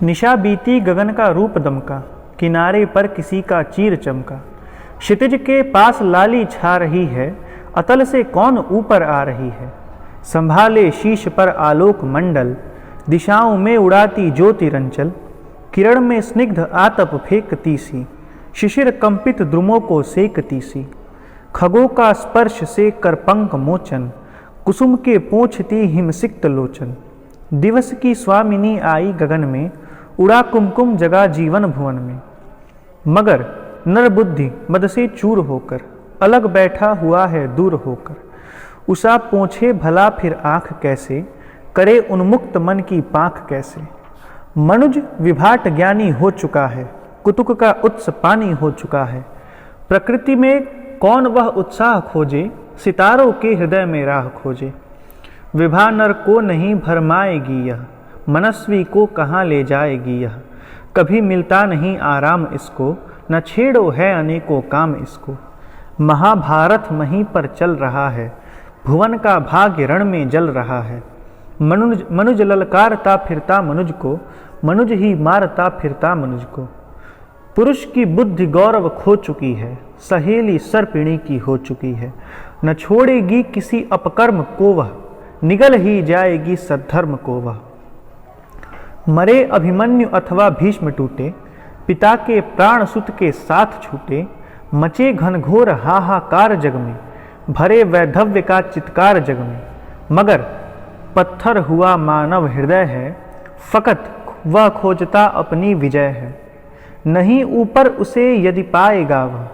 निशा बीती गगन का रूप दमका, किनारे पर किसी का चीर चमका। क्षितिज के पास लाली छा रही है, अतल से कौन ऊपर आ रही है। संभाले शीश पर आलोक मंडल, दिशाओं में उड़ाती ज्योति रंचल। किरण में स्निग्ध आतप फेंकती सी, शिशिर कंपित द्रुमों को सेकती सी। खगों का स्पर्श से कर पंख मोचन, कुसुम के पोंछती हिमसिक्त लोचन। दिवस की स्वामिनी आई गगन में, उड़ा कुमकुम जगा जीवन भुवन में। मगर नर बुद्धि मद से चूर होकर, अलग बैठा हुआ है दूर होकर। उषा पोंछे भला फिर आँख कैसे, करे उन्मुक्त मन की पाँख कैसे। मनुज विभाट ज्ञानी हो चुका है, कुतुक का उत्स पानी हो चुका है। प्रकृति में कौन वह उत्साह खोजे, सितारों के हृदय में राह खोजे। विभा नर को नहीं भरमाएगी यह, मनस्वी को कहाँ ले जाएगी यह। कभी मिलता नहीं आराम इसको, न छेड़ो है अनेकों काम इसको। महाभारत वहीं पर चल रहा है, भुवन का भाग्य रण में जल रहा है। मनुज ललकारता फिरता मनुज को, मनुज ही मारता फिरता मनुज को। पुरुष की बुद्धि गौरव खो चुकी है, सहेली सर्पिणी की हो चुकी है। न छोड़ेगी किसी अपकर्म को वह, निगल ही जाएगी सद्धर्म को वह। मरे अभिमन्यु अथवा भीष्म टूटे, पिता के प्राण सुत के साथ छूटे। मचे घनघोर हाहाकार जग में, भरे वैधव्य का चित्कार जग में। मगर पत्थर हुआ मानव हृदय है, फकत वह खोजता अपनी विजय है। नहीं ऊपर उसे यदि पाएगा वह,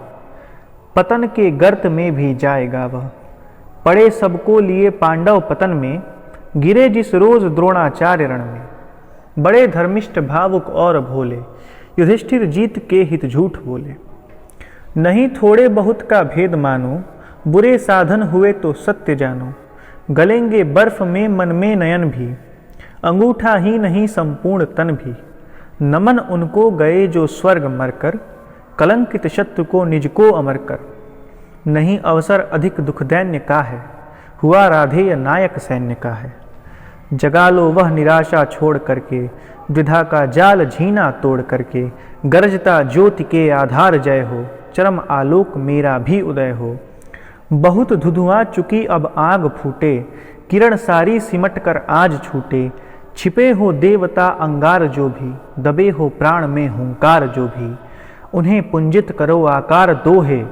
पतन के गर्त में भी जाएगा वह। पड़े सबको लिए पांडव पतन में, गिरे जिस रोज द्रोणाचार्य रण में। बड़े धर्मिष्ठ भावुक और भोले, युधिष्ठिर जीत के हित झूठ बोले। नहीं थोड़े बहुत का भेद मानो, बुरे साधन हुए तो सत्य जानो। गलेंगे बर्फ में मन में नयन भी, अंगूठा ही नहीं संपूर्ण तन भी। नमन उनको गए जो स्वर्ग मरकर, कलंकित शत्रु को निज को अमर कर। नहीं अवसर अधिक दुख दैन्य का है, हुआ राधेय नायक सैन्य का है। जगा लो वह निराशा छोड़ करके, द्विधा का जाल झीना तोड़ करके। गरजता ज्योति के आधार जय हो, चरम आलोक मेरा भी उदय हो। बहुत धुधुआ चुकी अब आग फूटे, किरण सारी सिमट कर आज छूटे। छिपे हो देवता अंगार जो भी, दबे हो प्राण में हुंकार जो भी। उन्हें पुंजित करो आकार दो है,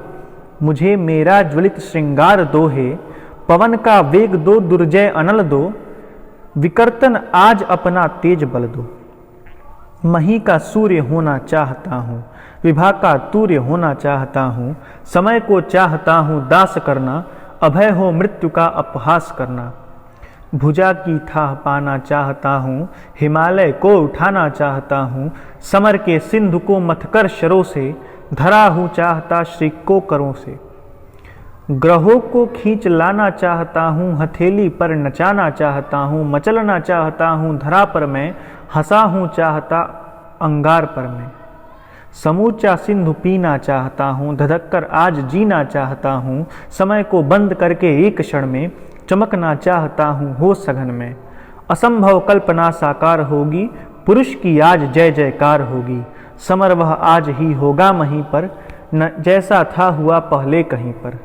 मुझे मेरा ज्वलित श्रृंगार दो है। पवन का वेग दो, दुर्जय अनल दो, विकर्तन आज अपना तेज बल दो। मही का सूर्य होना चाहता हूँ, विभा का तूर्य होना चाहता हूँ। समय को चाहता हूँ दास करना, अभय हो मृत्यु का अपहास करना। भुजा की थाह पाना चाहता हूँ, हिमालय को उठाना चाहता हूँ। समर के सिंधु को मथकर शरों से, धरा हूँ चाहता श्री को करों से। ग्रहों को खींच लाना चाहता हूँ, हथेली पर नचाना चाहता हूँ। मचलना चाहता हूँ धरा पर मैं, हंसा हूँ चाहता अंगार पर मैं। समूचा सिंधु पीना चाहता हूँ, धधककर आज जीना चाहता हूँ। समय को बंद करके एक क्षण में, चमकना चाहता हूँ हो सघन में। असंभव कल्पना साकार होगी, पुरुष की आज जय जयकार होगी। समर वह आज ही होगा वहीं पर, न जैसा था हुआ पहले कहीं पर।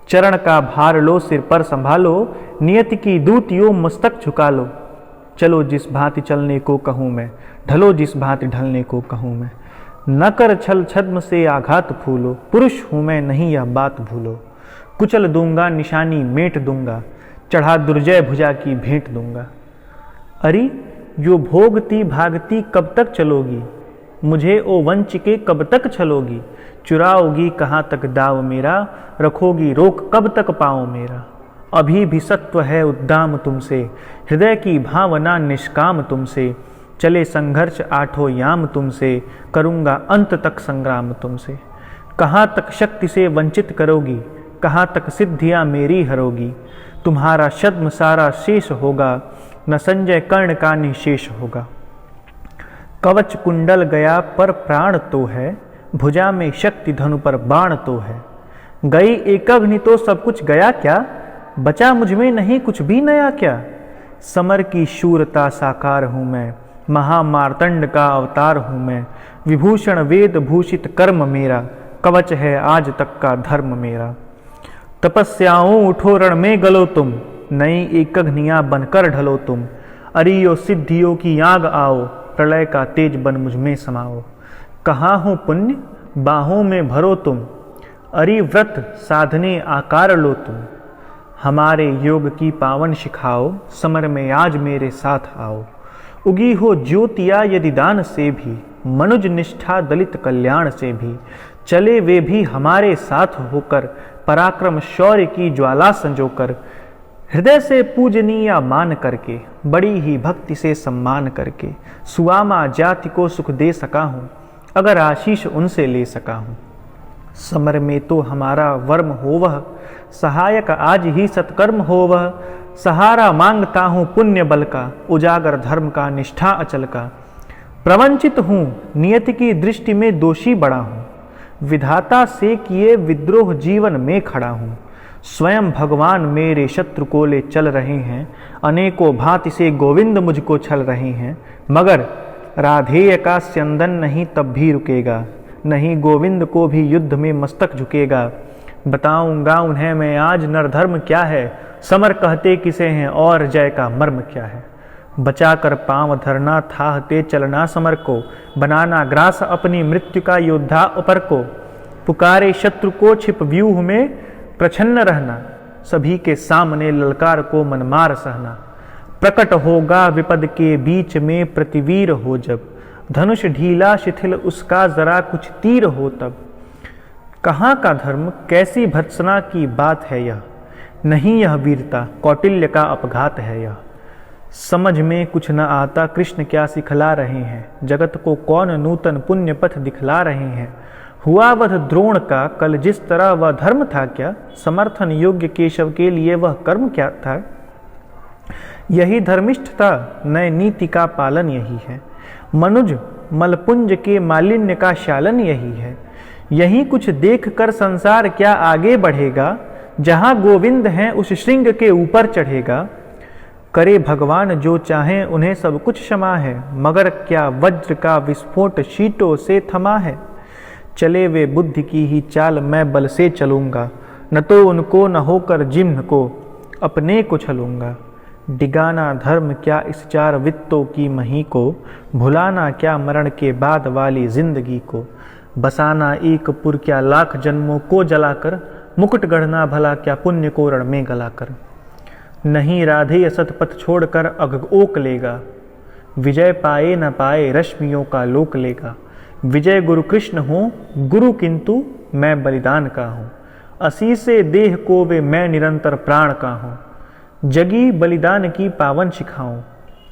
चरण का भार लो सिर पर संभालो, नियति की दूतियों मस्तक झुका लो। चलो जिस भांति चलने को कहूँ मैं, ढलो जिस भांति ढलने को कहूँ मैं। न कर छल छद्म से आघात फूलो, पुरुष हूँ मैं नहीं यह बात भूलो। कुचल दूंगा निशानी मेट दूंगा, चढ़ा दुर्जय भुजा की भेंट दूंगा। अरे यो भोगती भागती कब तक चलोगी, मुझे ओ वंचिके कब तक छलोगी। चुराओगी कहाँ तक दाव मेरा, रखोगी रोक कब तक पाँव मेरा। अभी भी सत्व है उद्दाम तुमसे, हृदय की भावना निष्काम तुमसे। चले संघर्ष आठों याम तुमसे, करूँगा अंत तक संग्राम तुमसे। कहाँ तक शक्ति से वंचित करोगी, कहाँ तक सिद्धियाँ मेरी हरोगी। तुम्हारा छद्म सारा शेष होगा, न संजय कर्ण का निशेष होगा। कवच कुंडल गया पर प्राण तो है, भुजा में शक्ति धनु पर बाण तो है। गई एक अग्नि तो सब कुछ गया क्या, बचा मुझ में नहीं कुछ भी नया क्या। समर की शूरता साकार हूँ मैं, महामार्तंड का अवतार हूँ मैं, विभूषण वेद भूषित कर्म मेरा, कवच है आज तक का धर्म मेरा। तपस्याओं उठो रण में गलो तुम, नई एक अग्नियाँ बनकर ढलो तुम। अरियो सिद्धियों की आग आओ, प्रलय का तेज बन मुझ में समाओ। कहाँ हो पुण्य बाहों में भरो तुम, अरि व्रत साधने आकार लो तुम। हमारे योग की पावन शिखाओ, समर में आज मेरे साथ आओ। उगी हो ज्योतिया यदि दान से भी, मनुज निष्ठा दलित कल्याण से भी। चले वे भी हमारे साथ होकर, पराक्रम शौर्य की ज्वाला संजोकर। हृदय से पूजनीय मान करके, बड़ी ही भक्ति से सम्मान करके। सुआमा जाति को सुख दे सका हूँ, अगर आशीष उनसे ले सका हूँ। समर में तो हमारा वर्म हो वह, सहायक आज ही सत्कर्म हो वह। सहारा मांगता हूँ पुण्य बल का, उजागर धर्म का निष्ठा अचल का। प्रवंचित हूँ नियति की दृष्टि में दोषी बड़ा हूँ, विधाता से किए विद्रोह जीवन में खड़ा हूँ। स्वयं भगवान मेरे शत्रु को ले चल रहे हैं, अनेकों भांति से गोविंद मुझको छल रहे हैं। मगर राधेय का स्यंदन नहीं तब भी रुकेगा, नहीं गोविंद को भी युद्ध में मस्तक झुकेगा। बताऊंगा उन्हें मैं आज नरधर्म क्या है, समर कहते किसे हैं और जय का मर्म क्या है। बचा कर पांव धरना थाहते चलना समर को, बनाना ग्रास अपनी मृत्यु का योद्धा अपर को। पुकारे शत्रु को छिप व्यूह में प्रछन्न रहना, सभी के सामने ललकार को मनमार सहना। प्रकट होगा विपद के बीच में प्रतिवीर हो जब, धनुष ढीला शिथिल उसका जरा कुछ तीर हो तब। कहाँ का धर्म कैसी भर्त्सना की बात है यह, नहीं यह वीरता कौटिल्य का अपघात है यह। समझ में कुछ न आता कृष्ण क्या सिखला रहे हैं, जगत को कौन नूतन पुण्य पथ दिखला रहे हैं। हुआ वध द्रोण का कल जिस तरह वह धर्म था क्या, समर्थन योग्य केशव के लिए वह कर्म क्या था। यही धर्मिष्ठता नए नीति का पालन यही है, मनुज मलपुंज के मालिन्य का शालन यही है। यही कुछ देख कर संसार क्या आगे बढ़ेगा, जहाँ गोविंद हैं उस श्रृंग के ऊपर चढ़ेगा। करे भगवान जो चाहें उन्हें सब कुछ क्षमा है, मगर क्या वज्र का विस्फोट शीटों से थमा है। चले वे बुद्धि की ही चाल मैं बल से चलूँगा, न तो उनको न होकर जिम्न को अपने को छलूँगा। डिगाना धर्म क्या इस चार वित्तों की मही को, भुलाना क्या मरण के बाद वाली जिंदगी को। बसाना एक पुर क्या लाख जन्मों को जलाकर, मुकुट गढ़ना भला क्या पुण्य को रण में गलाकर। नहीं राधे असत पथ छोड़कर अग ओक लेगा, विजय पाए न पाए रश्मियों का लोक लेगा। विजय गुरु कृष्ण हो गुरु किंतु मैं बलिदान का हूँ, असी से देह को वे मैं निरंतर प्राण का हूँ। जगी बलिदान की पावन शिखाओ,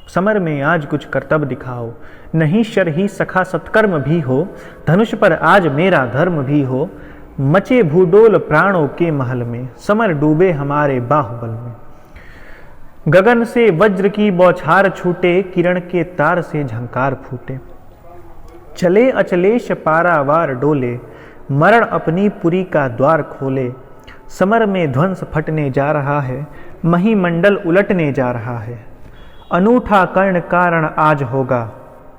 समर में आज कुछ कर्तव्य दिखाओ। नहीं शर ही सखा सत्कर्म भी हो, धनुष पर आज मेरा धर्म भी हो। मचे भूडोल प्राणों के महल में, समर डूबे हमारे बाहुबल में। गगन से वज्र की बौछार छूटे, किरण के तार से झंकार फूटे। चले अचलेश पारावार डोले, मरण अपनी पुरी का द्वार खोले। समर में ध्वंस फटने जा रहा है, महिमंडल उलटने जा रहा है। अनूठा कर्ण कारण आज होगा,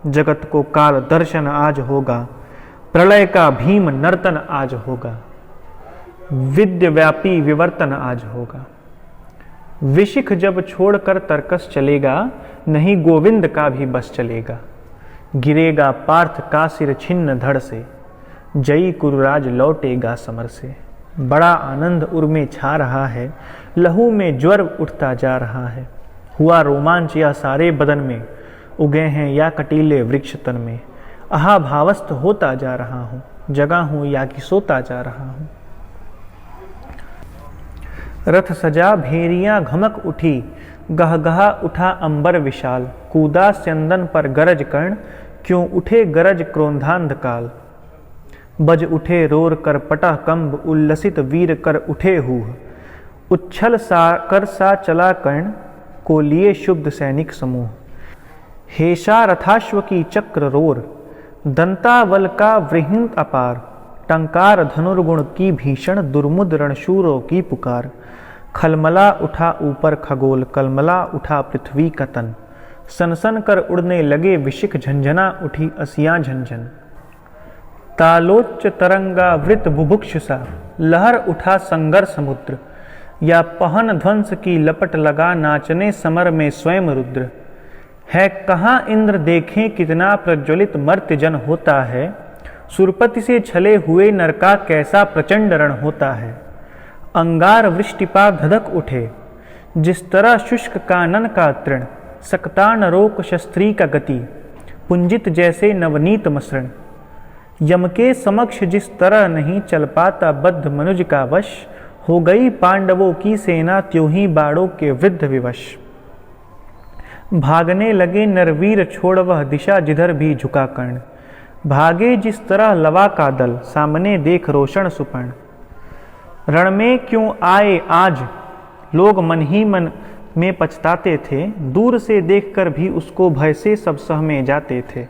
जगत को काल दर्शन आज होगा। प्रलय का भीम नर्तन आज होगा, विद्य व्यापी विवर्तन आज होगा। विशिख जब छोड़कर तरकस चलेगा, नहीं गोविंद का भी बस चलेगा। गिरेगा पार्थ का सिर छिन्न धड़ से, जयी कुरुराज लौटेगा समर से। बड़ा आनंद उर में छा रहा है, लहू में ज्वर उठता जा रहा है। हुआ रोमांच या सारे बदन में, उगे हैं या कटीले वृक्ष तन में। आहा भावस्त होता जा रहा हूँ, जगा हूँ या कि सोता जा रहा हूँ। रथ सजा भेरियां घमक उठी, गहगहा उठा अंबर विशाल। कूदा स्यंदन पर गरज कर्ण, क्यों उठे गरज क्रोधांध काल। बज उठे रोर कर पटा कंब, उल्लसित वीर कर उठे हूह। उच्छल सा कर सा चला कर्ण, को लिए शुद्ध सैनिक समूह। हेषा रथाश्व की चक्र रोर, दंतावल का वृहिंत अपार। टंकार धनुर्गुण की भीषण, दुर्मुद रणशूरों की पुकार। खलमला उठा ऊपर खगोल, कलमला उठा पृथ्वी का तन। सनसन कर उड़ने लगे विशिख, झंझना उठी असियां झंझन। तालोच्च तरंगावृत बुभुक्षुसा, लहर उठा संगर समुद्र। या पहन ध्वंस की लपट लगा, नाचने समर में स्वयं रुद्र। है कहाँ इंद्र देखें कितना प्रज्वलित मर्त्य जन होता है, सुरपति से छले हुए नर का कैसा प्रचंड रण होता है। अंगार वृष्टिपात धधक उठे, जिस तरह शुष्क कानन का तृण, सकता नरोक शस्त्री का गति, पुंजित जैसे नवनीत मसृण। यम के समक्ष जिस तरह नहीं चल पाता बद्ध मनुज का वश, हो गई पांडवों की सेना त्यों ही बाड़ों के वृद्ध विवश। भागने लगे नरवीर छोड़ वह दिशा जिधर भी झुका कर्ण, भागे जिस तरह लवा का दल, सामने देख रोशन सुपर्ण। रण में क्यों आए आज लोग मन ही मन में पछताते थे, दूर से देखकर भी उसको भय से सब सहमे जाते थे।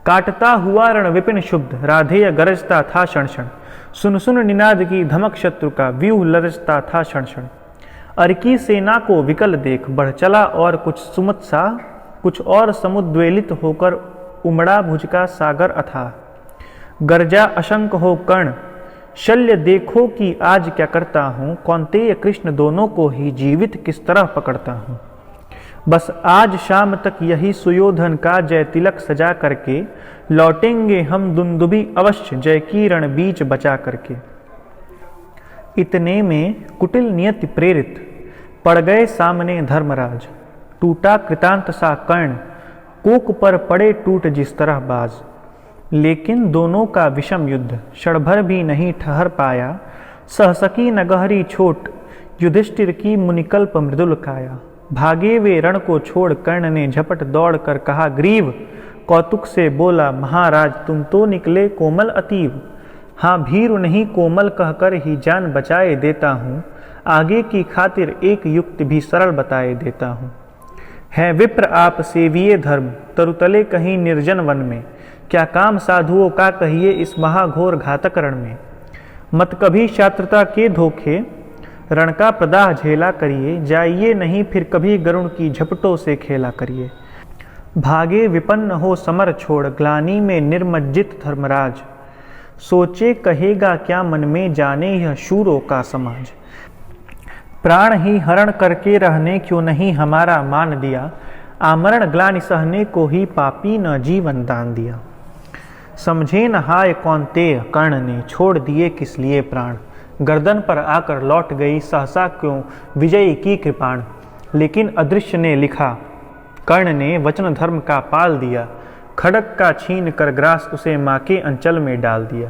काटता हुआ रण विपिन शुद्ध, राधेय गरजता था क्षण क्षण। सुन सुन निनाद की धमक शत्रु का, व्यूह लरजता था क्षण क्षण। अर की सेना को विकल देख बढ़ चला और कुछ सुमत सा, कुछ और समुद्वेलित होकर उमड़ा भुज का सागर अथाह। गर्जा अशंक हो कर्ण, शल्य देखो कि आज क्या करता हूँ, कौन्तेय कृष्ण दोनों को ही जीवित किस तरह पकड़ता हूँ। बस आज शाम तक यही सुयोधन का जय तिलक सजा करके, लौटेंगे हम दुंदुभी अवश्य जय की रण बीच बचा करके। इतने में कुटिल नियति प्रेरित पड़ गए सामने धर्मराज, टूटा कृतांत सा कर्ण, कोक पर पड़े टूट जिस तरह बाज। लेकिन दोनों का विषम युद्ध क्षण भर भी नहीं ठहर पाया, सहसकी न गहरी छोट, युधिष्ठिर की मुनिकल्प मृदुल काया। भागे वे रण को छोड़, कर्ण ने झपट दौड़ कर कहा ग्रीव, कौतुक से बोला महाराज तुम तो निकले कोमल अतीव। हाँ भीरु नहीं कोमल कहकर ही जान बचाए देता हूँ, आगे की खातिर एक युक्ति भी सरल बताए देता हूँ। है विप्र आप सेविये धर्म, तरुतले कहीं निर्जन वन में, क्या काम साधुओं का कहिए इस महाघोर घातक रण में। मत कभी शात्रता के धोखे, रण का प्रदाह झेला करिए, जाइए नहीं फिर कभी गरुण की झपटों से खेला करिए। भागे विपन्न हो समर छोड़, ग्लानि में निर्मज्जित धर्मराज, सोचे कहेगा क्या मन में, जाने यह शूरों का समाज। प्राण ही हरण करके रहने क्यों नहीं हमारा मान दिया, आमरण ग्लानि सहने को ही पापी न जीवन दान दिया। समझे न हाय कौन्तेय कर्ण ने, छोड़ दिए किस लिए प्राण, गर्दन पर आकर लौट गई सहसा क्यों विजयी की कृपाण। लेकिन अदृश्य ने लिखा, कर्ण ने वचन धर्म का पाल दिया, खड़ग का छीन कर ग्रास उसे माँ के अंचल में डाल दिया।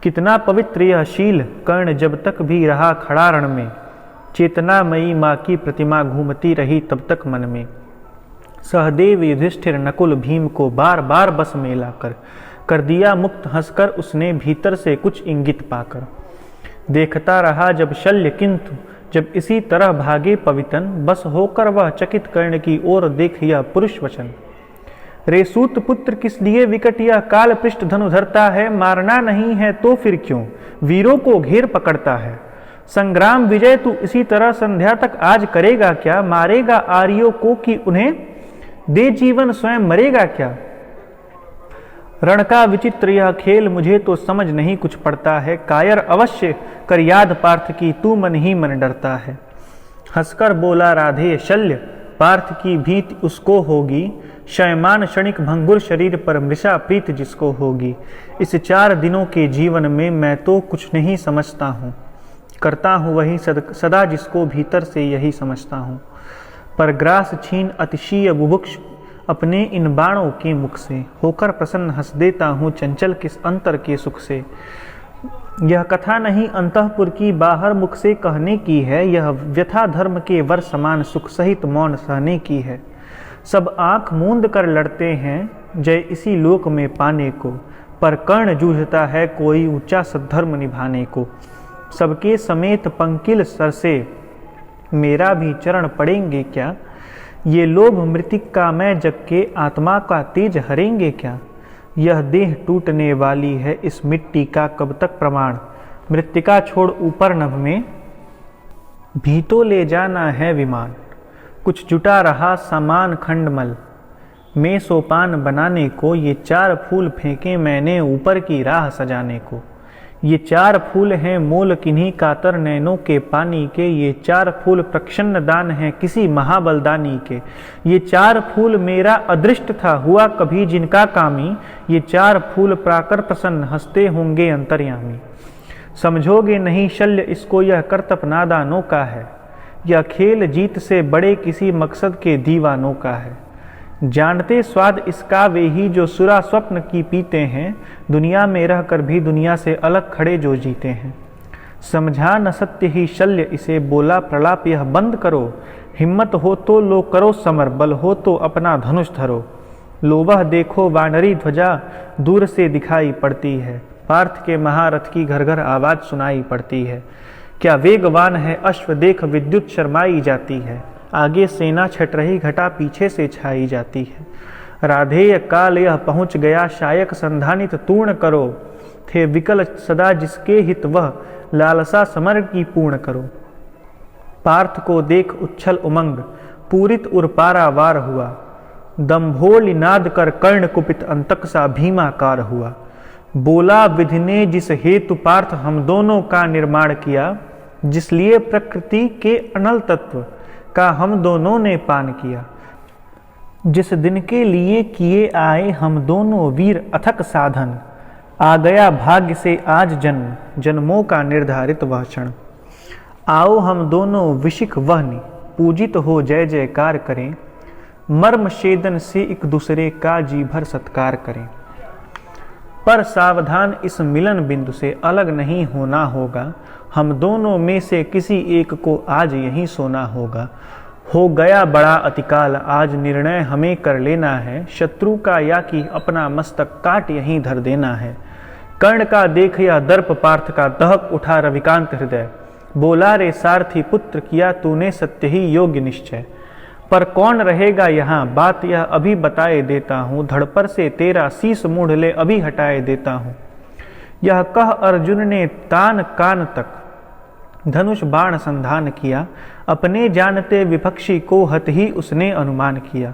कितना पवित्र यह शील कर्ण जब तक भी रहा खड़ा रण में, चेतनामयी माँ की प्रतिमा घूमती रही तब तक मन में। सहदेव युधिष्ठिर नकुल भीम को बार बार बस में लाकर, कर दिया मुक्त हंसकर उसने भीतर से कुछ इंगित पाकर। देखता रहा जब शल्य किंतु जब इसी तरह भागे पवितन, बस होकर वह चकित कर्ण की ओर देख यह पुरुष वचन। रे सूत पुत्र किस लिए विकट यह काल पृष्ठ धनु धरता है, मारना नहीं है तो फिर क्यों वीरों को घेर पकड़ता है। संग्राम विजय तू इसी तरह संध्या तक आज करेगा क्या, मारेगा आर्यों को कि उन्हें दे जीवन स्वयं मरेगा क्या। रण का विचित्र यह खेल मुझे तो समझ नहीं कुछ पड़ता है, कायर अवश्य कर याद पार्थ की तू मन ही मन डरता है। हंसकर बोला राधे शल्य, पार्थ की भीति उसको होगी, शयमान क्षणिक भंगुर शरीर पर मृषा प्रीत जिसको होगी। इस 4 दिनों के जीवन में मैं तो कुछ नहीं समझता हूँ, करता हूँ वही सदा जिसको भीतर से यही समझता हूँ। पर ग्रास छीन अतिशीय बुभुक्ष अपने इन बाणों के मुख से, होकर प्रसन्न हंस देता हूँ चंचल किस अंतर के सुख से। यह कथा नहीं अंतःपुर की बाहर मुख से कहने की है, यह व्यथा धर्म के वर समान सुख सहित मौन सहने की है। सब आंख मूंद कर लड़ते हैं जय इसी लोक में पाने को, पर कर्ण जूझता है कोई ऊंचा सद्धर्म निभाने को। सबके समेत पंकिल सर से मेरा भी चरण पड़ेंगे क्या, ये लोभ मृतिका मैं जग के आत्मा का तेज हरेंगे क्या। यह देह टूटने वाली है इस मिट्टी का कब तक प्रमाण, मृतिका छोड़ ऊपर नभ में भी तो ले जाना है विमान। कुछ जुटा रहा सामान खंडमल, मैं सोपान बनाने को ये 4 फूल फेंके मैंने ऊपर की राह सजाने को। ये 4 फूल हैं मोल किन्हीं कातर नैनों के पानी के, ये 4 फूल प्रक्षन्न दान हैं किसी महाबलदानी के। ये 4 फूल मेरा अदृष्ट था हुआ कभी जिनका कामी, ये 4 फूल प्राकर प्रसन्न हंसते होंगे अंतर्यामी। समझोगे नहीं शल्य इसको यह करतब नादानों का है, यह खेल जीत से बड़े किसी मकसद के दीवानों का है। जानते स्वाद इसका वे ही जो सुरा स्वप्न की पीते हैं, दुनिया में रहकर भी दुनिया से अलग खड़े जो जीते हैं। समझा न सत्य ही शल्य इसे बोला प्रलाप यह बंद करो, हिम्मत हो तो लो करो समर, बल हो तो अपना धनुष धरो। लो वह देखो वानरी ध्वजा दूर से दिखाई पड़ती है, पार्थ के महारथ की घर घर आवाज सुनाई पड़ती है। क्या वेगवान है अश्व देख विद्युत शर्माई जाती है, आगे सेना छट रही घटा पीछे से छाई जाती है। राधेय काल यह पहुँच गया शायक संधानित तूर्ण करो, थे विकल सदा जिसके हित वह लालसा समर की पूर्ण करो। पार्थ को देख उच्छल उमंग पूरित उर पारावार हुआ, दम्भोल नाद कर कर्ण कुपित अंतक सा भीमाकार हुआ। बोला विधि ने जिस हेतु पार्थ हम दोनों का निर्माण किया, जिसलिए प्रकृति के अनल तत्व का हम दोनों ने पान किया। जिस दिन के लिए किए आए हम दोनों वीर अथक साधन, आ गया भाग्य से आज जन्म जन्मों का निर्धारित वह क्षण। आओ हम दोनों विशिख वहनी पूजित हो जय जयकार करें, मर्म छेदन से एक दूसरे का जी भर सत्कार करें। पर सावधान इस मिलन बिंदु से अलग नहीं होना होगा, हम दोनों में से किसी एक को आज यहीं सोना होगा। हो गया बड़ा अतिकाल आज निर्णय हमें कर लेना है, शत्रु का या कि अपना मस्तक काट यहीं धर देना है। कर्ण का देख या दर्प पार्थ का दहक उठा रविकांत हृदय, बोला रे सारथी पुत्र किया तूने सत्य ही योग्य निश्चय। पर कौन रहेगा यहाँ बात यह अभी बताए देता हूँ, धड़ पर से तेरा शीस मूढ़ ले अभी हटाए देता हूँ। यह कह अर्जुन ने तान कान तक धनुष बाण संधान किया, अपने जानते विपक्षी को हत ही उसने अनुमान किया।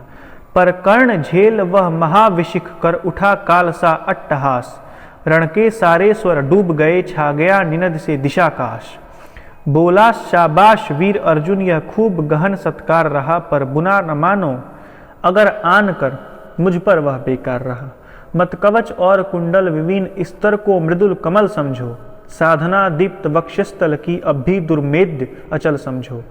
पर कर्ण झेल वह महाविशिख कर उठा काल सा अट्टहास, रण के सारे स्वर डूब गए छा गया निनद से दिशाकाश। बोला शाबाश वीर अर्जुन यह खूब गहन सत्कार रहा, पर बुना न मानो अगर आन कर मुझ पर वह बेकार रहा। मत कवच और कुंडल विवीन स्तर को मृदुल कमल समझो, साधना दीप्त वक्षस्थल की अब भी दुर्मेद्य अचल समझो।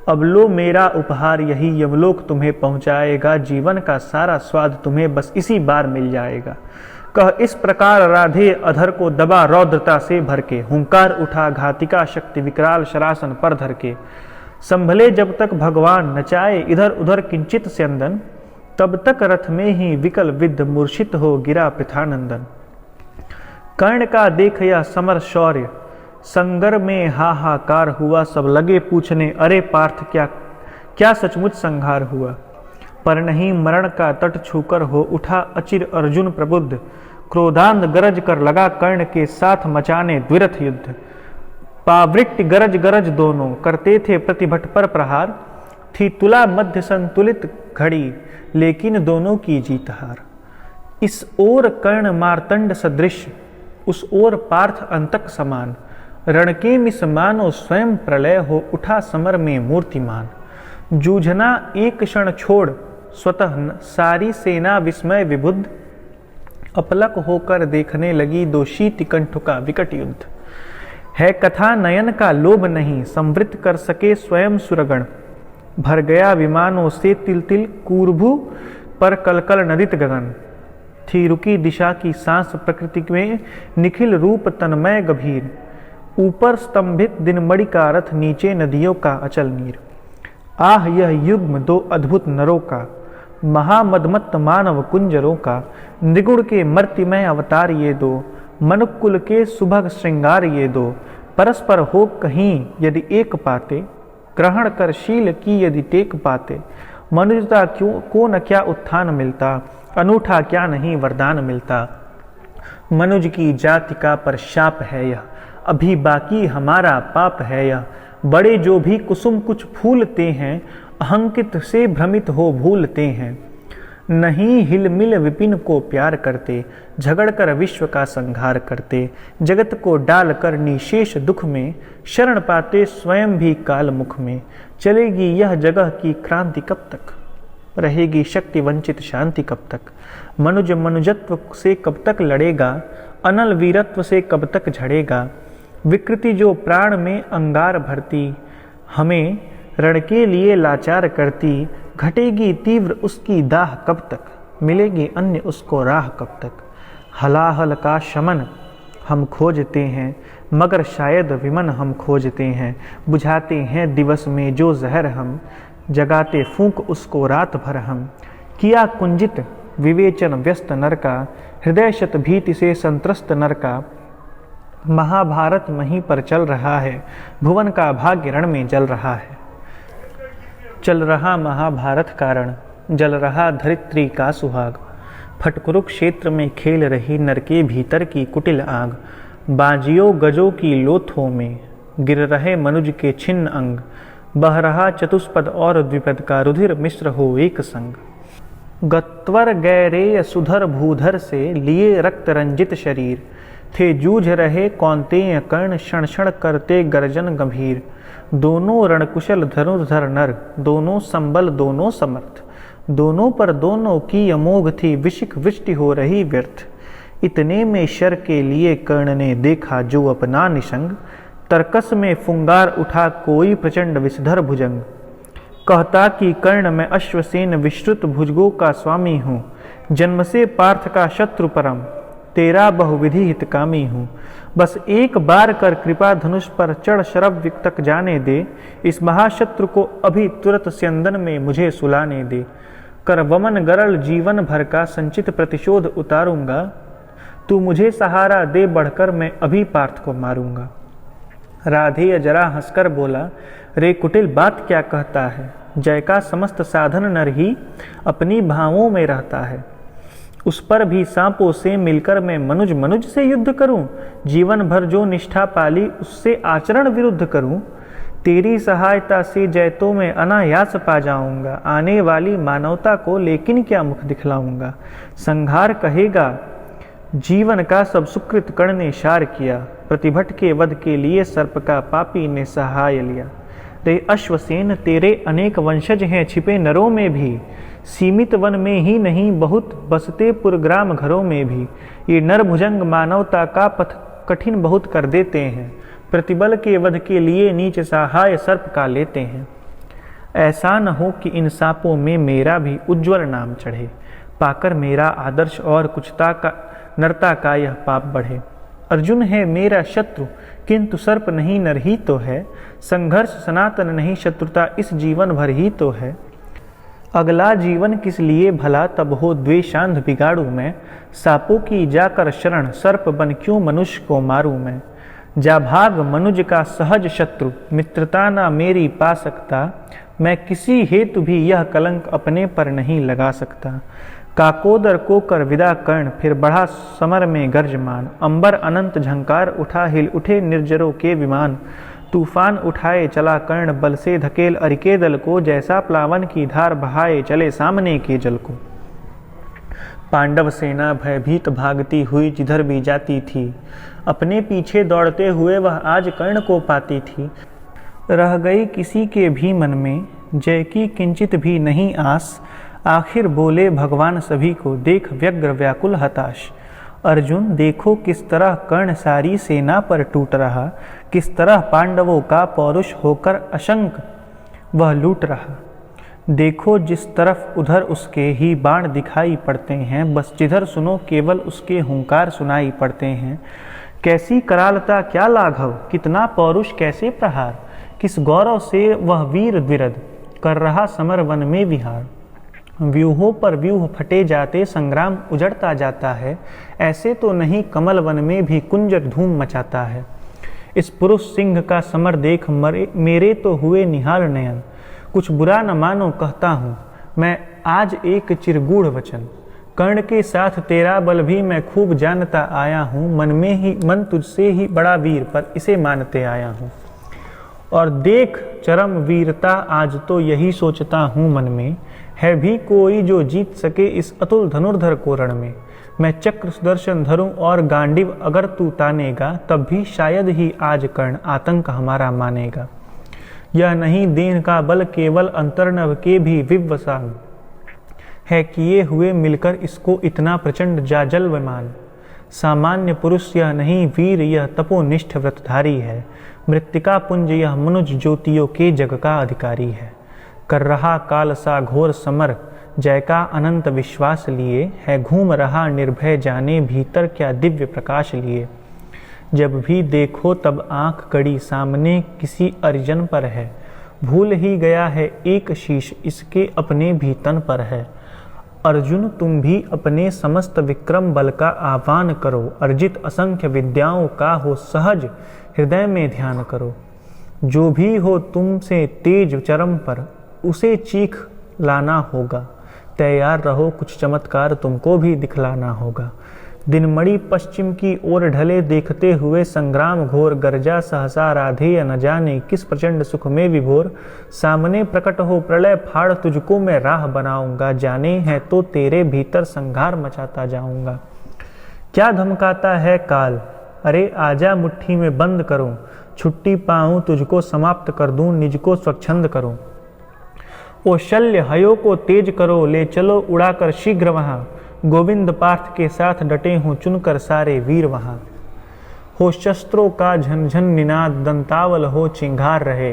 अब लो मेरा उपहार यही यमलोक तुम्हें पहुंचाएगा, जीवन का सारा स्वाद तुम्हें बस इसी बार मिल जाएगा। कह इस प्रकार राधे अधर को दबा रौद्रता से भर के, हुंकार उठा घातिका शक्ति विकराल शरासन पर धर के। संभले जब तक भगवान नचाए इधर उधर किंचित स्यंदन, तब तक रथ में ही विकल विद्ध मूर्छित हो गिरा पृथानंदन। कर्ण का देख या समर शौर्य संगर में हाहाकार हुआ, सब लगे पूछने अरे पार्थ क्या क्या सचमुच संहार हुआ। पर नहीं मरण का तट छूकर हो उठा अचिर अर्जुन प्रबुद्ध, क्रोधांध गरज कर लगा कर्ण के साथ मचाने द्विरथ युद्ध। पावृट्ट गरज गरज दोनों करते थे प्रतिभट पर प्रहार, थी तुला मध्य संतुलित घड़ी लेकिन दोनों की जीत हार। इस ओर कर्ण मार्तंड सदृश उस ओर पार्थ अंतक समान, रण के मिस मानो स्वयं प्रलय हो उठा समर में मूर्तिमान। जूझना एक क्षण छोड़ स्वतः सारी सेना विस्मय विबुद्ध, अपलक होकर देखने लगी दो शीत कंठ का विकट युद्ध। है कथा नयन का लोभ नहीं संवृत कर सके स्वयं सुरगण, भर गया विमानों से तिल तिल कूर्भु पर कलकल नदित गगन। थी रुकी दिशा की सांस प्रकृति में निखिल रूप तन्मय गंभीर, ऊपर स्तंभित दिनमणि का रथ नीचे नदियों का अचल नीर। आह यह युग्म दो अद्भुत नरों का, महामदमत्त मानव कुंजरों का। निगुण के मर्तिमय अवतार ये दो, मनुकुल के सुभग श्रृंगार ये दो। परस्पर हो कहीं यदि एक पाते, ग्रहण कर शील की यदि टेक पाते। मनुजता क्यों को न क्या उत्थान मिलता, अनूठा क्या नहीं वरदान मिलता। मनुज की जाति का पर शाप है यह, अभी बाकी हमारा पाप है यह। बड़े जो भी कुसुम कुछ फूलते हैं, अहंकित से भ्रमित हो भूलते हैं। नहीं हिल मिल विपिन को प्यार करते, झगड़ कर विश्व का संहार करते। जगत को डाल कर निशेष दुख में, शरण पाते स्वयं भी काल मुख में। चलेगी यह जगह की क्रांति कब तक, रहेगी शक्ति वंचित शांति कब तक। मनुज मनुजत्व से कब तक लड़ेगा, अनल वीरत्व से कब तक झड़ेगा। विकृति जो प्राण में अंगार भरती, हमें रण के लिए लाचार करती। घटेगी तीव्र उसकी दाह कब तक, मिलेगी अन्य उसको राह कब तक। हलाहल का शमन हम खोजते हैं, मगर शायद विमन हम खोजते हैं। बुझाते हैं दिवस में जो जहर हम, जगाते फूंक उसको रात भर हम। किया कुंजित विवेचन व्यस्त नर का, हृदय शत भीति से संत्रस्त नर का। महाभारत वहीं पर चल रहा है, भुवन का भाग्य रण में जल रहा है। चल रहा महाभारत कारण, जल रहा धरित्री का सुहाग। फट कुरुक्षेत्र में खेल रही नर के भीतर की कुटिल आग। बाजियों गजों की लोथों में गिर रहे मनुज के छिन्न अंग। बह रहा चतुष्पद और द्विपद का रुधिर मिश्र हो एक संग। गत्वर गैरेय सुधर भूधर से लिए रक्त रंजित शरीर। थे जूझ रहे कौंतेय कर्ण क्षण क्षण करते गर्जन गंभीर। दोनों रणकुशल धनुर्धर नर, दोनों संबल दोनों समर्थ। दोनों पर दोनों की अमोघ थी विशिख वृष्टि हो रही व्यर्थ। इतने में शर के लिए कर्ण ने देखा जो अपना निशंग। तर्कस में फुंगार उठा कोई प्रचंड विषधर भुजंग। कहता कि कर्ण मैं अश्वसेन विश्रुत भुजगों का स्वामी हूँ। जन्म से पार्थ का शत्रु परम, तेरा बहुविधि हितकामी हूँ। बस एक बार कर कृपा धनुष पर चढ़ शरव्य तक जाने दे। इस महाशत्रु को अभी तुरंत स्यंदन में मुझे सुलाने दे। कर वमन गरल जीवन भर का संचित प्रतिशोध उतारूंगा। तू मुझे सहारा दे बढ़कर मैं अभी पार्थ को मारूंगा। राधेय जरा हंसकर बोला, रे कुटिल बात क्या कहता है। जय का समस्त साधन नर ही अपनी भावों में रहता है। उस पर भी सांपों से मिलकर मैं मनुज मनुज से युद्ध करूं। जीवन भर जो निष्ठा पाली उससे आचरण विरुद्ध करूं। तेरी सहायता से जय तो मैं अनायास पा जाऊंगा। आने वाली मानवता को लेकिन क्या मुख दिखलाऊंगा। संहार कहेगा जीवन का सब सुकृत कर्ण ने शार किया। प्रतिभट के वध के लिए सर्प का पापी ने सहाय लिया। रे अश्वसेन तेरे अनेक वंशज हैं छिपे नरों में भी। सीमित वन में ही नहीं बहुत बसते पुरग्राम घरों में भी। ये नर भुजंग मानवता का पथ कठिन बहुत कर देते हैं। प्रतिबल के वध के लिए नीच सहाय सर्प का लेते हैं। ऐसा न हो कि इन सांपों में मेरा भी उज्ज्वल नाम चढ़े। पाकर मेरा आदर्श और कुछता का नरता का यह पाप बढ़े। अर्जुन है मेरा शत्रु किंतु सर्प नहीं नर ही तो है। संघर्ष सनातन नहीं शत्रुता इस जीवन भर ही तो है। अगला जीवन किस लिए भला तब हो द्वेषांध बिगाड़ू मैं। सापों की जाकर शरण सर्प बन क्यों मनुष्य को मारूं मैं। जा भाग मनुज का सहज शत्रु मित्रता ना मेरी पा सकता। मैं किसी हेतु भी यह कलंक अपने पर नहीं लगा सकता। काकोदर को कर विदा कर्ण फिर बढ़ा समर में गर्जमान। अंबर अनंत झंकार उठा हिल उठे निर्जरों के विमान। तूफान उठाए चला कर्ण बल से धकेल अरिके दल को। जैसा प्लावन की धार बहाए चले सामने के जल को। पांडव सेना भयभीत भागती हुई जिधर भी जाती थी। अपने पीछे दौड़ते हुए वह आज कर्ण को पाती थी। रह गई किसी के भी मन में जय की किंचित भी नहीं आस। आखिर बोले भगवान सभी को देख व्यग्र व्याकुल हताश। अर्जुन देखो किस तरह कर्ण सारी सेना पर टूट रहा। किस तरह पांडवों का पौरुष होकर अशंक वह लूट रहा। देखो जिस तरफ उधर उसके ही बाण दिखाई पड़ते हैं। बस जिधर सुनो केवल उसके हुंकार सुनाई पड़ते हैं। कैसी करालता क्या लाघव कितना पौरुष कैसे प्रहार। किस गौरव से वह वीर द्विरद कर रहा समर वन में विहार। व्यूहों पर व्यूह फटे जाते संग्राम उजड़ता जाता है। ऐसे तो नहीं कमल वन में भी कुंजर धूम मचाता है। इस पुरुष सिंह का समर देख मेरे तो हुए निहाल नयन। कुछ बुरा न मानो कहता हूँ मैं आज एक चिरगूढ़ वचन। कर्ण के साथ तेरा बल भी मैं खूब जानता आया हूँ। मन तुझसे ही बड़ा वीर पर इसे मानते आया हूँ। और देख चरम वीरता आज तो यही सोचता हूँ मन में, है भी कोई जो जीत सके इस अतुल धनुर्धर को रण में। मैं चक्र सुदर्शन धरूं और गांडीव अगर तू तानेगा, तब भी शायद ही आज कर्ण आतंक हमारा मानेगा। यह नहीं देह का बल केवल अंतर्नव के भी विवसान है, किए हुए मिलकर इसको इतना प्रचंड जाजल विमान। सामान्य पुरुष यह नहीं वीर, यह तपोनिष्ठ व्रतधारी है। मृत्तिका पुंज यह मनुज ज्योतियों के जग का अधिकारी है। कर रहा काल सा घोर समर, जय का अनंत विश्वास लिए, है घूम रहा निर्भय जाने भीतर क्या दिव्य प्रकाश लिए। जब भी देखो तब आंख गड़ी सामने किसी अर्जन पर है, भूल ही गया है एक शीश इसके अपने भी तन पर है। अर्जुन तुम भी अपने समस्त विक्रम बल का आह्वान करो, अर्जित असंख्य विद्याओं का हो सहज हृदय में ध्यान करो। जो भी हो तुमसे तेज चरम पर, उसे चीख लाना होगा। तैयार रहो कुछ चमत्कार तुमको भी दिखलाना होगा। दिनमणि पश्चिम की ओर ढले देखते हुए संग्राम घोर, गर्जा सहसा राधेय न जाने किस प्रचंड सुख में विभोर। सामने प्रकट हो प्रलय फाड़ तुझको मैं राह बनाऊंगा, जाने है तो तेरे भीतर संघार मचाता जाऊंगा। क्या धमकाता है काल, अरे आजा मुट्ठी में बंद करूं, छुट्टी पाऊं तुझको समाप्त कर दूं, निज को स्वच्छंद करूं। ओ शल्य हयो को तेज करो, ले चलो उड़ाकर शीघ्र वहां, गोविंद पार्थ के साथ डटे हों चुनकर सारे वीर वहां। हो शस्त्रों का झनझन निनाद, दंतावल हो चिंगार रहे,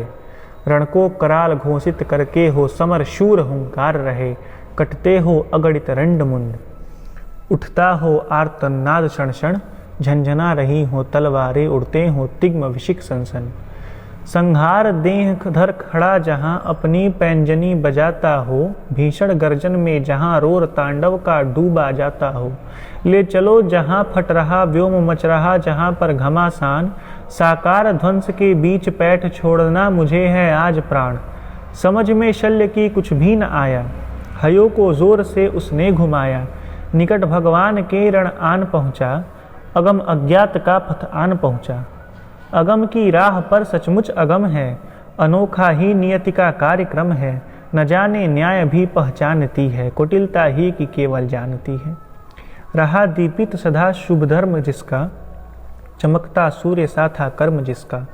रण को कराल घोषित करके हो समर शूर हुंकार रहे। कटते हो अगणित रंड मुंड, उठता हो आर्तनाद क्षण क्षण, झंझना रही हो तलवारें उड़ते हो तिग्म विशिक सनसन। संहार देह धर खड़ा जहां अपनी पैंजनी बजाता हो, भीषण गर्जन में जहां रोर तांडव का डूबा जाता हो। ले चलो जहां फट रहा व्योम मच रहा, जहां पर घमासान साकार ध्वंस के बीच पैठ छोड़ना मुझे है आज प्राण। समझ में शल्य की कुछ भी न आया, हयो को जोर से उसने घुमाया। निकट भगवान के रण आन पहुंचा, अगम अज्ञात का पथ आन पहुंचा। अगम की राह पर सचमुच अगम है, अनोखा ही नियति का कार्यक्रम है। न जाने न्याय भी पहचानती है, कुटिलता ही की केवल जानती है। रहा दीपित सदा शुभ धर्म जिसका, चमकता सूर्य सा था कर्म जिसका।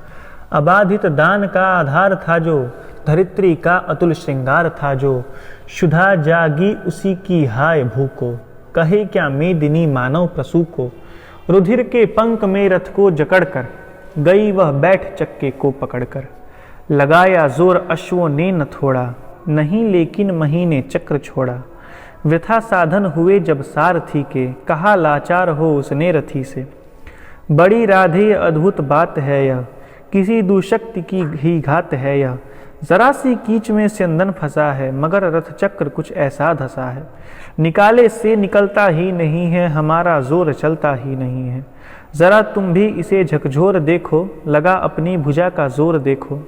अबाधित दान का आधार था जो, धरित्री का अतुल श्रृंगार था जो। शुधा जागी उसी की हाय भूको, कहे क्या मेदिनी मानव प्रसू को। रुधिर के पंख में रथ को जकड़कर, गई वह बैठ चक्के को पकड़कर। लगाया जोर अश्वों ने न थोड़ा, नहीं लेकिन महीने चक्र छोड़ा। वृथा साधन हुए जब सारथी के, कहा लाचार हो उसने रथी से। बड़ी राधेय अद्भुत बात है यह, किसी दुशक्ति की ही घात है यह। जरा सी कीच में स्यंदन फंसा है, मगर रथ चक्र कुछ ऐसा धसा है। निकाले से निकलता ही नहीं है, हमारा जोर चलता ही नहीं है। जरा तुम भी इसे झकझोर देखो, लगा अपनी भुजा का जोर देखो।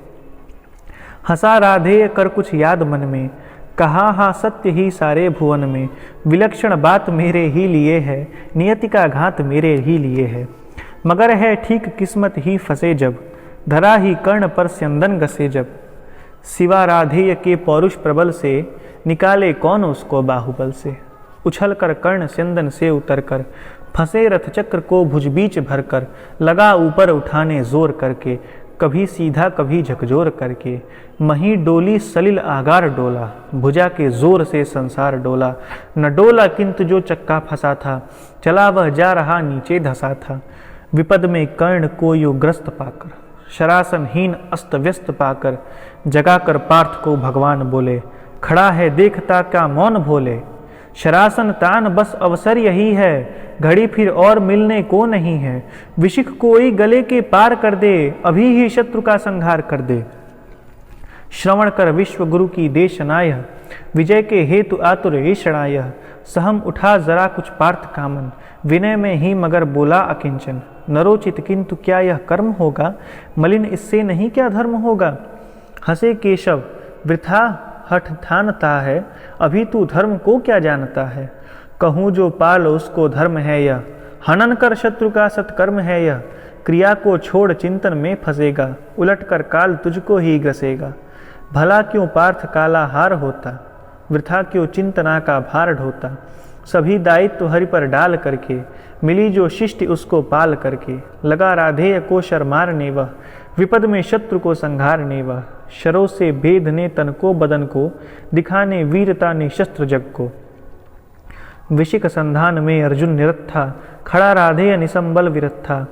हंसा राधेय कर कुछ याद मन में, कहा हाँ सत्य ही सारे भुवन में। विलक्षण बात मेरे ही लिए है, नियति का घात मेरे ही लिए है। मगर है ठीक किस्मत ही फंसे जब, धरा ही कर्ण पर स्यंदन घसे जब। सिवा राधेय के पौरुष प्रबल से, निकाले कौन उसको बाहुबल से। उछल कर कर्ण स्यंदन से उतर कर, फंसे रथ चक्र को भुज बीच भरकर। लगा ऊपर उठाने जोर करके, कभी सीधा कभी झकझोर करके। मही डोली सलिल आगार डोला, भुजा के जोर से संसार डोला। न डोला किंतु जो चक्का फंसा था, चला वह जा रहा नीचे धसा था। विपद में कर्ण को यो ग्रस्त पाकर, शरासनहीन अस्त व्यस्त पाकर। जगाकर पार्थ को भगवान बोले, खड़ा है देखता क्या मौन भोले। शरासन तान बस अवसर यही है, घड़ी फिर और मिलने को नहीं है। विशिख कोई गले के पार कर दे, अभी ही शत्रु का संहार कर दे। श्रवण कर विश्व गुरु की देशनाय, विजय के हेतु आतुर ईषणाय। सहम उठा जरा कुछ पार्थ कामन, विनय में ही मगर बोला अकिंचन। नरोचित किंतु क्या यह कर्म होगा, मलिन इससे नहीं क्या धर्म होगा। हंसे केशव वृथा हठ ठानता है, अभी तू धर्म को क्या जानता है। कहूँ जो पाल उसको धर्म है यह, हनन कर शत्रु का सत्कर्म है यह। क्रिया को छोड़ चिंतन में फंसेगा, उलट कर काल तुझको ही ग्रसेगा। भला क्यों पार्थ काला हार होता, वृथा क्यों चिंतना का भार ढोता। सभी दायित्व हरि पर डाल करके, मिली जो शिष्टि उसको पाल करके। लगा राधेय को शर मारने वह, विपद में शत्रु को संघारने वह। शरों से भेदने तन को बदन को, दिखाने वीरता ने शस्त्र जग को। विशिक संधान में अर्जुन निरत था, खड़ा राधेय निसंबल विरत था।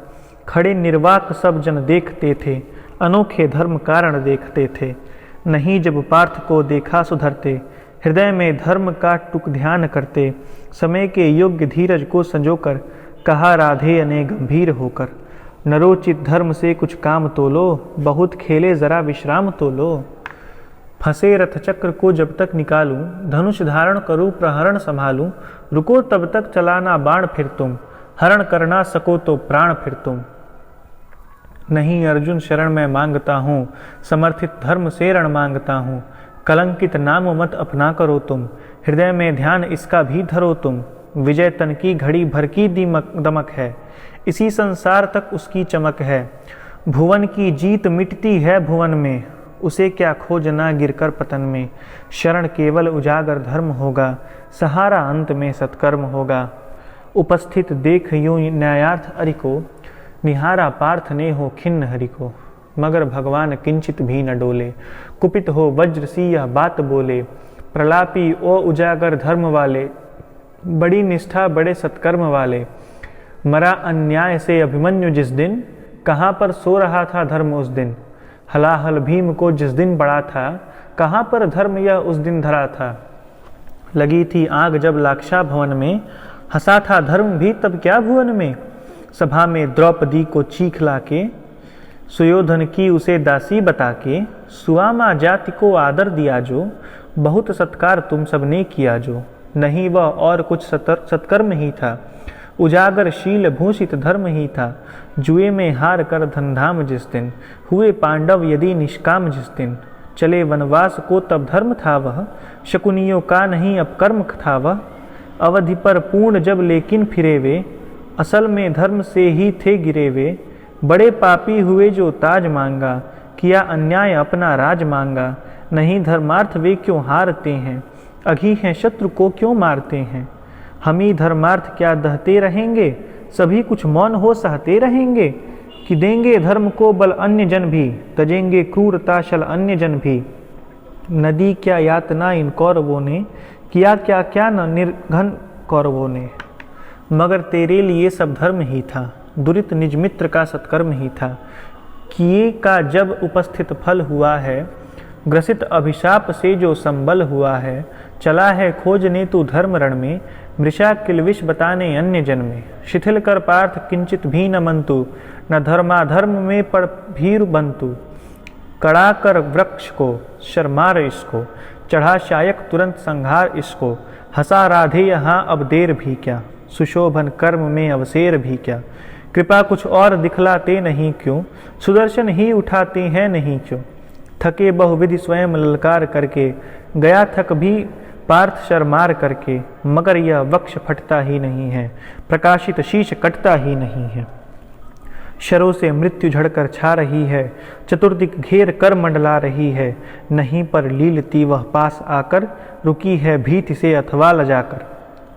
खड़े निर्वाक सब जन देखते थे, अनोखे धर्म कारण देखते थे। नहीं जब पार्थ को देखा सुधरते, हृदय में धर्म का टुक ध्यान करते। समय के योग्य धीरज को संजोकर, कहा राधेय ने गंभीर होकर। नरोचित धर्म से कुछ काम तो लो, बहुत खेले जरा विश्राम तो लो। फंसे रथ चक्र को जब तक निकालूं, धनुष धारण करूं प्रहरण संभालूं। रुको तब तक चलाना बाण फिर तुम, हरण करना सको तो प्राण फिर तुम। नहीं अर्जुन शरण मैं मांगता हूँ, समर्थित धर्म से रण मांगता हूँ। कलंकित नाम मत अपना करो तुम, हृदय में ध्यान इसका भी धरो तुम। विजय तन की घड़ी भर की दमक है, इसी संसार तक उसकी चमक है। भुवन की जीत मिटती है भुवन में, उसे क्या खोजना गिरकर पतन में। शरण केवल उजागर धर्म होगा, सहारा अंत में सत्कर्म होगा। उपस्थित देख यूं न्यायार्थ हरि को, निहारा पार्थ ने हो खिन्न हरि को। मगर भगवान किंचित भी न डोले, कुपित हो वज्र सी यह बात बोले। प्रलापी ओ उजागर धर्म वाले, बड़ी निष्ठा बड़े सत्कर्म वाले। मरा अन्याय से अभिमन्यु जिस दिन, कहाँ पर सो रहा था धर्म उस दिन। हलाहल भीम को जिस दिन पड़ा था, कहाँ पर धर्म यह उस दिन धरा था। लगी थी आग जब लाक्षा भवन में, हंसा था धर्म भी तब क्या भुवन में। सभा में द्रौपदी को चीख लाके, सुयोधन की उसे दासी बता के। सुआमा जाति को आदर दिया जो, बहुत सत्कार तुम सबने किया जो। नहीं वह और कुछ सत्कर्म ही था, उजागर शील भूषित धर्म ही था। जुए में हार कर धनधाम जिस दिन, हुए पांडव यदि निष्काम जिस दिन। चले वनवास को तब धर्म था वह, शकुनियों का नहीं अब कर्म था वह। अवधि पर पूर्ण जब लेकिन फिरे वे, असल में धर्म से ही थे गिरे वे। बड़े पापी हुए जो ताज मांगा, किया अन्याय अपना राज मांगा। नहीं धर्मार्थ वे क्यों हारते हैं, अघी हैं शत्रु को क्यों मारते हैं। हम ही धर्मार्थ क्या दहते रहेंगे, सभी कुछ मौन हो सहते रहेंगे। कि देंगे धर्म को बल अन्य जन भी, तजेंगे क्रूरता शल अन्य जन भी। नदी क्या यातना इन कौरवों ने, किया क्या क्या न निर्घन कौरवों ने। मगर तेरे लिए सब धर्म ही था, दुरित निज मित्र का सत्कर्म ही था। किए का जब उपस्थित फल हुआ है, ग्रसित अभिशाप से जो संबल हुआ है। चला है खोजने तू धर्म रण में, मृषा किलविष बताने अन्य जन में। शिथिल कर पार्थ किंचित भी न मंतु, न धर्माधर्म में पड़ भीर बंतु। कड़ा कर वृक्ष को शर्मार इसको, चढ़ा शायक तुरंत संहार इसको। हंसा राधे यहाँ अब देर भी क्या, सुशोभन कर्म में अवसेर भी क्या। कृपा कुछ और दिखलाते नहीं क्यों, सुदर्शन ही उठाते हैं नहीं क्यों। थके बहुविधि स्वयं ललकार करके, गया थक भी पार्थ शर्मार करके। मगर यह वक्ष फटता ही नहीं है, प्रकाशित शीश कटता ही नहीं है। शरों से मृत्यु झड़कर छा रही है, चतुर्दिक घेर कर मंडला रही है। नहीं पर लीलती वह पास आकर, रुकी है भीति से अथवा लजाकर।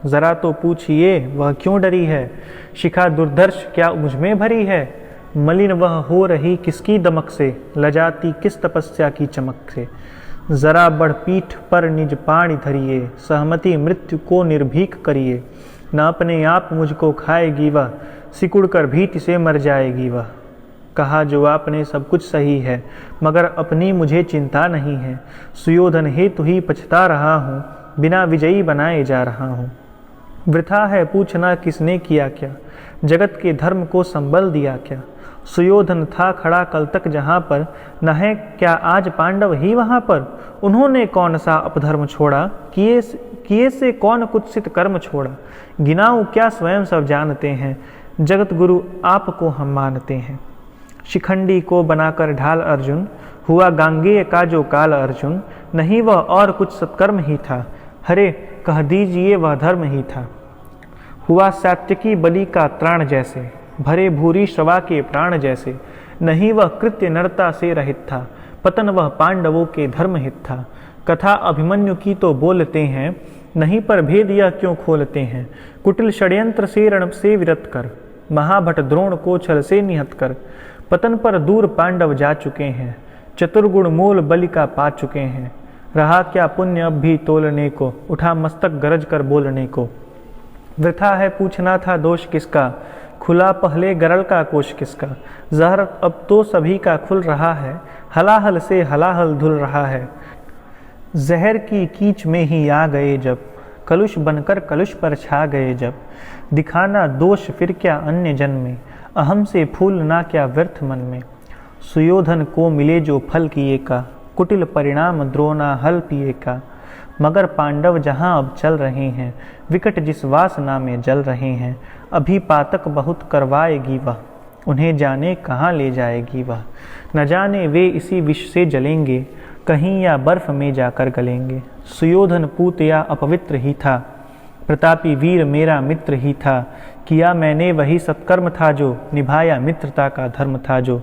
जरा तो पूछिए वह क्यों डरी है, शिखा दुर्धर्ष क्या मुझमें भरी है। मलिन वह हो रही किसकी दमक से, लजाती किस तपस्या की चमक से। जरा बढ़ पीठ पर निज पाणी धरिए, सहमति मृत्यु को निर्भीक करिए। न अपने आप मुझको खाएगी वह, सिकुड़ कर भीति से मर जाएगी वह। कहा जो आपने सब कुछ सही है, मगर अपनी मुझे चिंता नहीं है। सुयोधन हेतु ही पछता रहा हूँ, बिना विजयी बनाए जा रहा हूँ। वृथा है पूछना किसने किया क्या, जगत के धर्म को संबल दिया क्या। सुयोधन था खड़ा कल तक जहाँ पर, न है क्या आज पांडव ही वहाँ पर। उन्होंने कौन सा अपधर्म छोड़ा, किए से कौन कुत्सित कर्म छोड़ा। गिनाऊं क्या स्वयं सब जानते हैं, जगत गुरु आपको हम मानते हैं। शिखंडी को बनाकर ढाल अर्जुन, हुआ गांगेय का जो काल अर्जुन। नहीं वह और कुछ सत्कर्म ही था, हरे कह दीजिए वह धर्म ही था। हुआ सात्यकी बलि का त्राण जैसे, भरे भूरी श्रवा के प्राण जैसे। नहीं वह कृत्य नरता से रहित था, पतन वह पांडवों के धर्म हित था। कथा अभिमन्यु की तो बोलते हैं, नहीं पर भेद यह क्यों खोलते हैं। कुटिल षड्यंत्र से रण से विरत कर, महाभट द्रोण को छल से निहत कर। पतन पर दूर पांडव जा चुके हैं, चतुर्गुण मूल बलि का पा चुके हैं। रहा क्या पुण्य अब भी तोलने को, उठा मस्तक गरज कर बोलने को। वृथा है पूछना था दोष किसका, खुला पहले गरल का कोश किसका। जहर अब तो सभी का खुल रहा है, हलाहल से हलाहल धुल रहा है। जहर की कीच में ही आ गए जब, कलुष बनकर कलुष पर छा गए जब। दिखाना दोष फिर क्या अन्य जन में, अहम से फूलना क्या व्यर्थ मन में। सुयोधन को मिले जो फल किए का, कुटिल परिणाम द्रोणा हल पिए का। मगर पांडव जहाँ अब चल रहे हैं, विकट जिस वासना में जल रहे हैं। अभी पातक बहुत करवाएगी वह, उन्हें जाने कहाँ ले जाएगी वह। न जाने वे इसी विष से जलेंगे, कहीं या बर्फ में जाकर गलेंगे। सुयोधन पूत या अपवित्र ही था, प्रतापी वीर मेरा मित्र ही था। किया मैंने वही सत्कर्म था जो, निभाया मित्रता का धर्म था जो।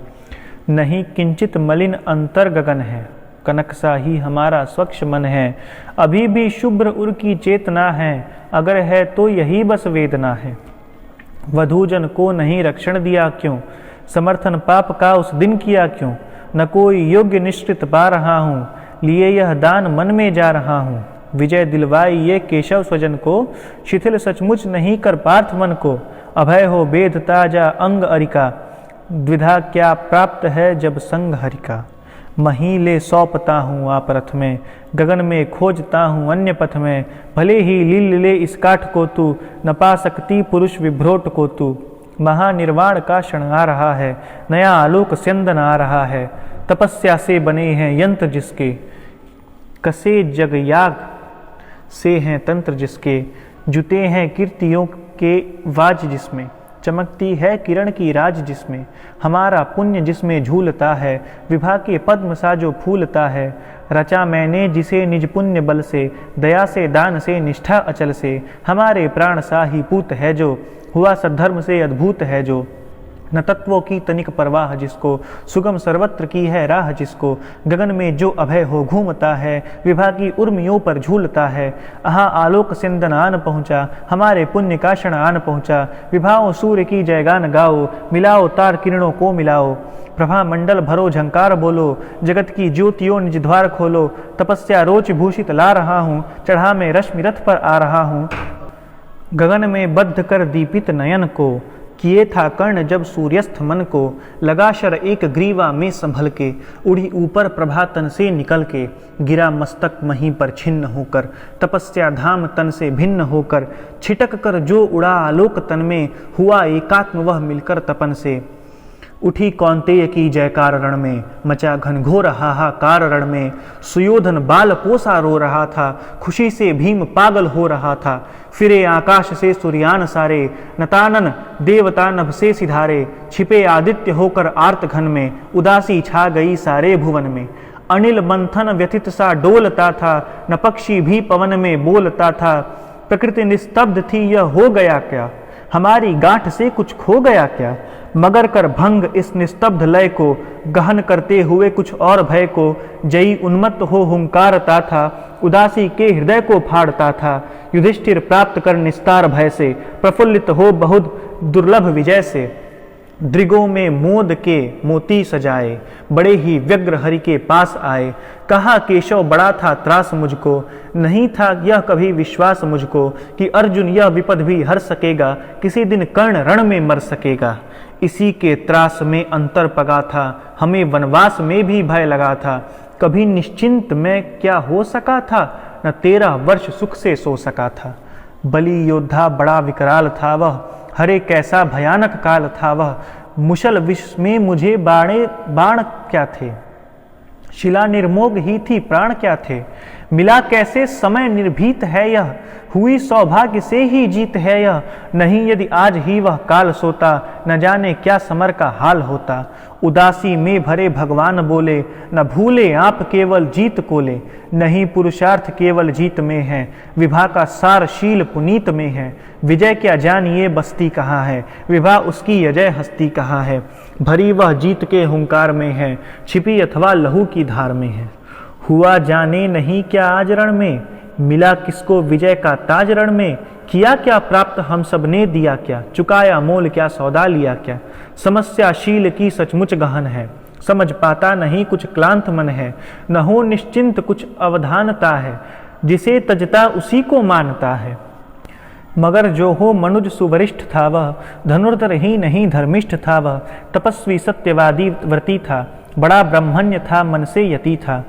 नहीं किंचित मलिन अंतर गगन है, कनक सा ही हमारा स्वच्छ मन है। अभी भी शुभ्र उर की चेतना है, अगर है तो यही बस वेदना है। वधूजन को नहीं रक्षण दिया क्यों, समर्थन पाप का उस दिन किया क्यों। न कोई योग्य निश्चित पा रहा हूँ, लिए यह दान मन में जा रहा हूँ। विजय दिलवाई ये केशव स्वजन को, शिथिल सचमुच नहीं कर पार्थ मन को। अभय हो बेद ताजा अंग अरिका, द्विधा क्या प्राप्त है जब संग हरिका। महीले सौंपता हूँ आप रथ में, गगन में खोजता हूँ अन्य पथ में। भले ही लील ले इस काठ को तू, न पा सकती पुरुष विभ्रोट को तू। महानिर्वाण का क्षण आ रहा है, नया आलोक स्यंदन आ रहा है। तपस्या से बने हैं यंत्र जिसके, कसे जगयाग से हैं तंत्र जिसके। जुते हैं कीर्तियों के वाज जिसमें, चमकती है किरण की राज जिसमें। हमारा पुण्य जिसमें झूलता है, विभा के पद्म सा जो फूलता है। रचा मैंने जिसे निज पुण्य बल से, दया से दान से निष्ठा अचल से। हमारे प्राण सा ही पूत है जो, हुआ सद्धर्म से अद्भुत है जो। न तत्वों की तनिक परवाह जिसको, सुगम सर्वत्र की है राह जिसको। गगन में जो अभय हो घूमता है, विभा की उर्मियों पर झूलता है। अहाँ आलोक सिंदन आन पहुँचा, हमारे पुण्य का क्षण आन पहुँचा। विभाओ सूर्य की जयगान गाओ, मिलाओ तार किरणों को मिलाओ। प्रभा मंडल भरो झंकार बोलो, जगत की ज्योतियों निज द्वार खोलो। तपस्या रोच भूषित ला रहा हूँ, चढ़ा में रश्मि रथ पर आ रहा हूँ। गगन में बद्ध कर दीपित नयन को, किए था कर्ण जब सूर्यस्थ मन को। लगा शर एक ग्रीवा में संभल के, उड़ी ऊपर प्रभातन से निकल के। गिरा मस्तक महीं पर छिन्न होकर, तपस्या धाम तन से भिन्न होकर। छिटक कर जो उड़ा आलोक तन में, हुआ एकात्म वह मिलकर तपन से। उठी कौंतेय की जयकार रण में, मचा घनघोर हाहाकार रण में। सुयोधन बाल पोसा रो रहा था, खुशी से भीम पागल हो रहा था। फिरे आकाश से सूर्यान सारे, नतानन देवता नभ से सिधारे। छिपे आदित्य होकर आर्त घन में, उदासी छा गई सारे भुवन में। अनिल मंथन व्यथित सा डोलता था, न पक्षी भी पवन में बोलता था। प्रकृति निस्तब्ध थी यह हो गया क्या, हमारी गांठ से कुछ खो गया क्या। मगर कर भंग इस निस्तब्ध लय को, गहन करते हुए कुछ और भय को। जयी उन्मत्त हो हुंकारता था, उदासी के हृदय को फाड़ता था। युधिष्ठिर प्राप्त कर निस्तार भय से, प्रफुल्लित हो बहुत दुर्लभ विजय से। दृगों में मोद के मोती सजाए, बड़े ही व्यग्र हरि के पास आए। कहा केशव बड़ा था त्रास मुझको, नहीं था यह कभी विश्वास मुझको। कि अर्जुन यह विपद भी हर सकेगा, किसी दिन कर्ण रण में मर सकेगा। इसी के त्रास में अंतर पगा था, हमें वनवास में भी भय लगा था। कभी निश्चिंत में क्या हो सका था, न 13 वर्ष सुख से सो सका था। बलि योद्धा बड़ा विकराल था वह, हरे कैसा भयानक काल था वह। मुशल विष में मुझे बाण क्या थे, शिला निर्मोग ही थी प्राण क्या थे। मिला कैसे समय निर्भीत है यह, हुई सौभाग्य से ही जीत है यह। नहीं यदि आज ही वह काल सोता, न जाने क्या समर का हाल होता। उदासी में भरे भगवान बोले, न भूले आप केवल जीत को ले। नहीं पुरुषार्थ केवल जीत में है, विभा का सार शील पुनीत में है। विजय क्या जानिए बस्ती कहाँ है, विभा उसकी अजय हस्ती कहाँ है। भरी वह जीत के हुंकार में है, छिपी अथवा लहू की धार में है। हुआ जाने नहीं क्या आज रण में, मिला किसको विजय का ताज रण में। किया क्या प्राप्त हम सब ने दिया क्या, चुकाया मोल क्या सौदा लिया क्या। समस्याशील की सचमुच गहन है, समझ पाता नहीं कुछ क्लांत मन है। न हो निश्चिंत कुछ अवधानता है, जिसे तजता उसी को मानता है। मगर जो हो मनुज सुवरिष्ठ था वह, धनुर्धर ही नहीं धर्मिष्ठ था वह। तपस्वी सत्यवादी व्रती था, बड़ा ब्रह्मण्य था मन से यति था।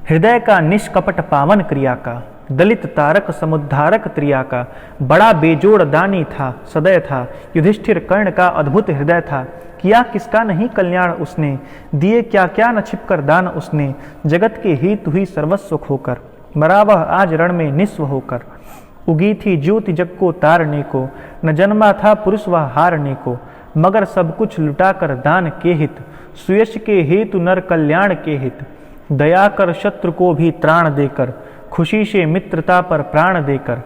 हृदय का निष्कपट पावन क्रिया का, दलित तारक समुद्धारक त्रिया का। बड़ा बेजोड़ दानी था सदय था, युधिष्ठिर कर्ण का अद्भुत हृदय था। किया किसका नहीं कल्याण उसने, दिए क्या क्या न छिपकर दान उसने। जगत के हित हुई सर्वस्व खोकर, मरा वह आज रण में निस्व होकर। उगी थी ज्योति जग को तारने को, न जन्मा था पुरुष वह हारने को। मगर सब कुछ लुटाकर दान के हित, सुयश के हेतु नर कल्याण के हित। दया कर शत्रु को भी त्राण देकर, खुशी से मित्रता पर प्राण देकर।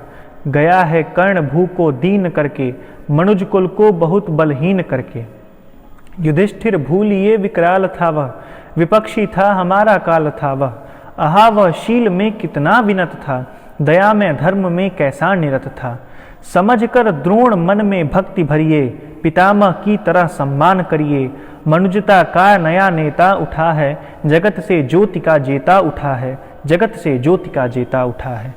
गया है कर्ण भू को दीन करके, मनुज कुल को बहुत बलहीन करके। युधिष्ठिर भूलिए विकराल था वह, विपक्षी था हमारा काल था वह। आहा वह शील में कितना विनत था, दया में धर्म में कैसा निरत था। समझ कर द्रोण मन में भक्ति भरिए, पितामह की तरह सम्मान करिए। मनुजता का नया नेता उठा है, जगत से ज्योति का जेता उठा है। जगत से ज्योति का जेता उठा है।